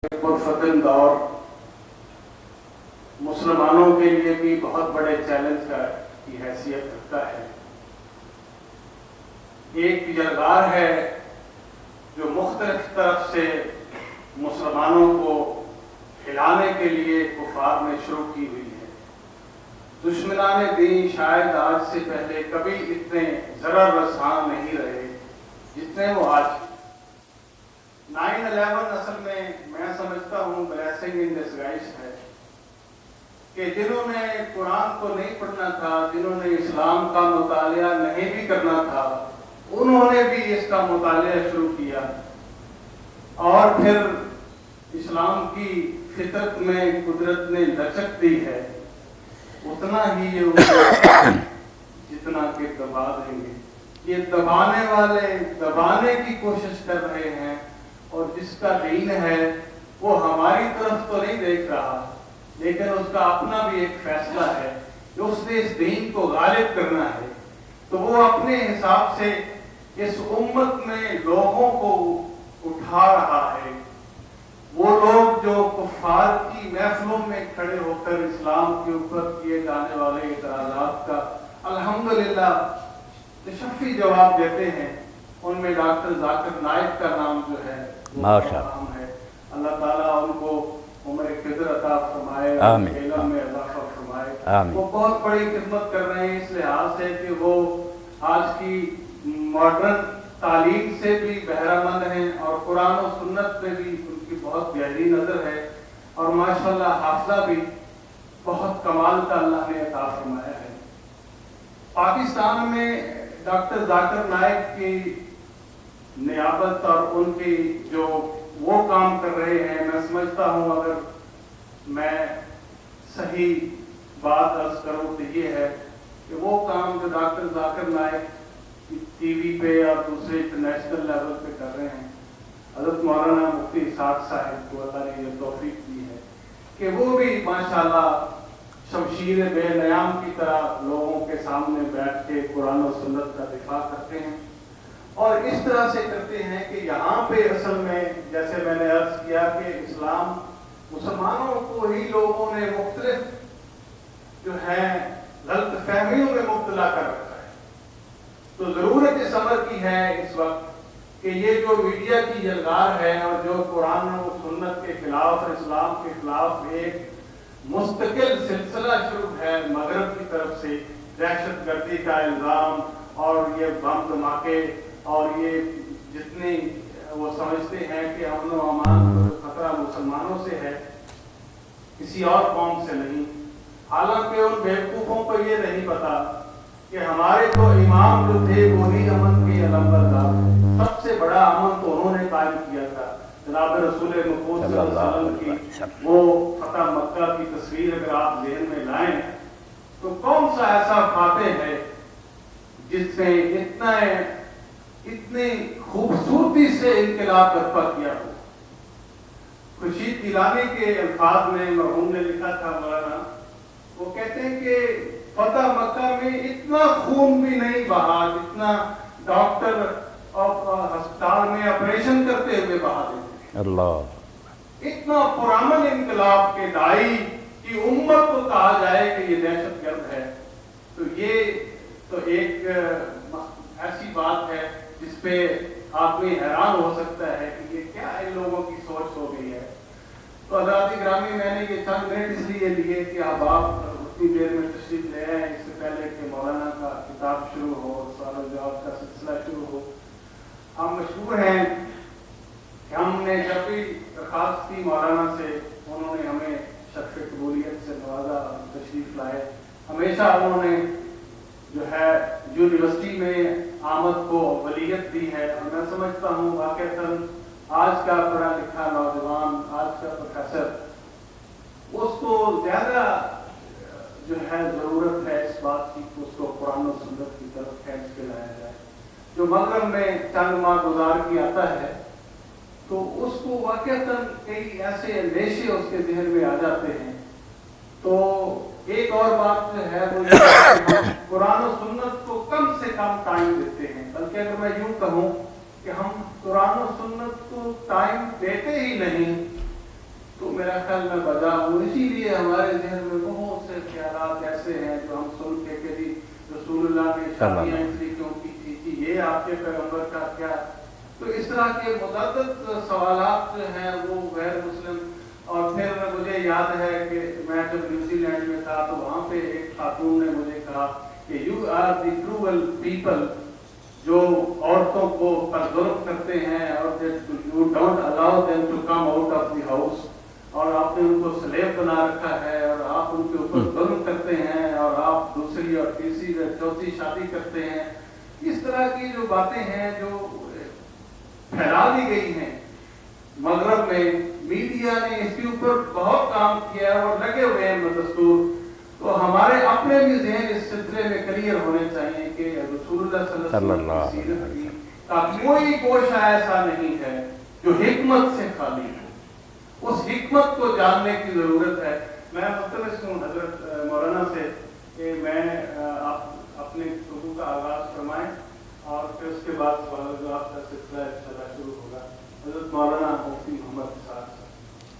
पुरफतन दौर मुसलमानों के लिए भी बहुत बड़े चैलेंज की हैसियत रखता है। एक यलगार है जो मुख्तलिफ तरफ से मुसलमानों को हिलाने के लिए कुफार ने शुरू की हुई है। दुश्मनान दीन शायद आज से पहले कभी इतने ज़रर रसां नहीं रहे जितने वो आज। 9/11 असल में मैं समझता हूँ ब्लेसिंग इन डिस्गाइज है कि जिन्होंने कुरान को नहीं पढ़ना था, जिन्होंने इस्लाम का मुतालिया नहीं भी करना था, उन्होंने भी इसका मुतालिया शुरू किया और फिर इस्लाम की फितरत में कुदरत ने लचक दी है, उतना ही ये जितना कि दबा देंगे। ये दबाने वाले दबाने की कोशिश कर रहे हैं और जिसका दीन है वो हमारी तरफ तो नहीं देख रहा, लेकिन उसका अपना भी एक फैसला है कि उसने इस दीन को गालिब करना है। तो वो अपने हिसाब से इस उम्मत में लोगों को उठा रहा है। वो लोग जो कुफार की महफिलों में खड़े होकर इस्लाम के ऊपर किए जाने वाले इतराज़ात का अल्हम्दुलिल्लाह तशफ़ी जवाब देते हैं, उनमें डॉक्टर जाकिर नाइक का नाम जो है माशाअल्लाह है। अल्लाह ताला उनको उम्र क़िदर अता फरमाए, इल्म में इज़ाफ़ा फरमाए। वो बहुत बड़ी खिदमत कर रहे हैं इस लिहाज से कि वो आज की मॉडर्न तालीम से भी बहरामंद हैं और कुरान और सुन्नत में भी उनकी बहुत गहरी नज़र है और माशाअल्लाह हाफ़िज़ा भी बहुत कमाल का अल्लाह ने अता फरमाया है। पाकिस्तान में डॉक्टर जाकिर नाइक की नियाबत और उनकी जो वो काम कर रहे हैं, मैं समझता हूँ अगर मैं सही बात अर्ज करूँ तो ये है कि वो काम जो डॉक्टर जाकिर नाइक टीवी पे और दूसरे इंटरनेशनल लेवल पे कर रहे हैं, हज़रत मौलाना मुफ्ती इसाक साहिब को अल्लाह ने ये तौफीक दी है कि वो भी माशाअल्लाह शमशीर बेनयाम की तरह लोगों के सामने बैठ के कुरान और सुन्नत का दिफा करते हैं और इस तरह से करते हैं कि यहाँ पे असल में जैसे मैंने अर्ज किया कि इस्लाम मुसलमानों को ही लोगों ने मुख्तलिफ जो है गलत फहमियों में मुब्तला कर रखा है। तो जरूरत इस अमर की है इस वक्त कि ये जो मीडिया की यलगार है और जो कुरान और सुन्नत के खिलाफ और इस्लाम के खिलाफ एक मुस्तकिल सिलसिला शुरू है मगरब की तरफ से, दहशतगर्दी का इल्जाम और ये बम धमाके और ये जितनी वो समझते हैं कि अमन व अमान खतरा मुसलमानों से है, किसी और कौम से नहीं। हालांकि उन बेवकूफ़ों को ये नहीं पता कि हमारे तो इमाम जो थे वही अमन के अलंबरदार, सबसे बड़ा अमन तो उन्होंने कायम किया था। जनाब रसूल मक़बूल सल्लल्लाहु अलैहि वसल्लम की वो फतह मक्का की तस्वीर अगर आप ज़हन में लाएं तो कौन सा ऐसा फातेह है जिसने इतनी खूबसूरती से इनकलाब बर्पा किया हो। खुर्शीद गिलानी के अल्फाज में मरहूम ने लिखा था मौलाना, वो कहते हैं कि फतह मक्का में इतना खून भी नहीं बहा जितना डॉक्टर अस्पताल में ऑपरेशन करते हुए बहा देते। अल्लाह, इतना पुराना इनकलाब के दाई की उम्मत को कहा जाए कि ये दहशतगर्द है, तो ये तो एक ऐसी बात है जिसपे आदमी हैरान हो सकता है कि ये क्या इन लोगों की सोच हो गई है। तो हज़रात ग्रामी, मैंने ये चंद मिनट इसलिए लिए कि अब आप उतनी देर में तशरीफ ले आए इससे पहले कि मौलाना का किताब शुरू हो, सवाल जवाब का सिलसिला शुरू हो। हम मशहूर हैं कि हमने जब भी दरख्वास्त की मौलाना से, उन्होंने हमें शर्फ कबूलियत से नवाजा, तशरीफ लाए। हमेशा उन्होंने जो है यूनिवर्सिटी में आमद को वलीयत दी है और मैं समझता हूँ वाक़ईतन आज का पढ़ा लिखा नौजवान, आज का प्रोफेसर, उसको ज़्यादा जो है ज़रूरत है इस बात की कि उसको कुरान और सुन्नत की तरफ खींच के लाया जाए। जो मगरब में चंद माह गुजार के आता है तो उसको वाक़ईतन कई ऐसे अंदेशे उसके जहन में आ जाते हैं। तो एक और बात जो है वो कुरान और सुन्नत को कम से कम टाइम देते हैं, बल्कि अगर मैं यूं कहूं कि हम कुरान और सुन्नत को टाइम देते ही नहीं خیال میں بجا ہوں. اسی لیے ہمارے ذہن میں بہت سے خیالات ایسے ہیں جو ہم سن کے کہ جی رسول اللہ نے شادیاں اس لیے کیوں کی تھی کہ یہ آپ کے پیغمبر کا کیا. تو اس طرح کے متعدد سوالات جو ہیں وہ غیر مسلم. اور پھر مجھے یاد ہے کہ میں جب نیوزی لینڈ میں تھا تو وہاں پہ ایک خاتون نے مجھے کہا کہ you are the cruel people جو عورتوں کو پر ظلم کرتے ہیں اور you don't allow them to come out of the house, اور آپ نے ان کو سلیب بنا رکھا ہے اور آپ ان کے اوپر ظلم کرتے ہیں اور آپ دوسری اور تیسری اور چوتھی شادی کرتے ہیں. اس طرح کی جو باتیں ہیں جو پھیلا دی گئی ہیں مغرب میں, میڈیا نے اس کے اوپر بہت کام کیا ہے اور لگے ہوئے ہیں دستور. تو ہمارے اپنے بھی ذہن اس سلسلے میں کلیئر ہونے چاہیے کہ رسول اللہ صلی اللہ علیہ وسلم کی سیرت کی کا کوئی گوشہ ایسا نہیں ہے جو حکمت سے خالی ہے. اس حکمت کو جاننے کی ضرورت ہے. میں ملتمس ہوں حضرت مولانا سے کہ میں آپ اپنے گفتگو کا آغاز فرمائیں اور پھر اس کے بعد سوال جواب کا سلسلہ انشاءاللہ شروع ہوگا. حضرت مولانا مفتی محمد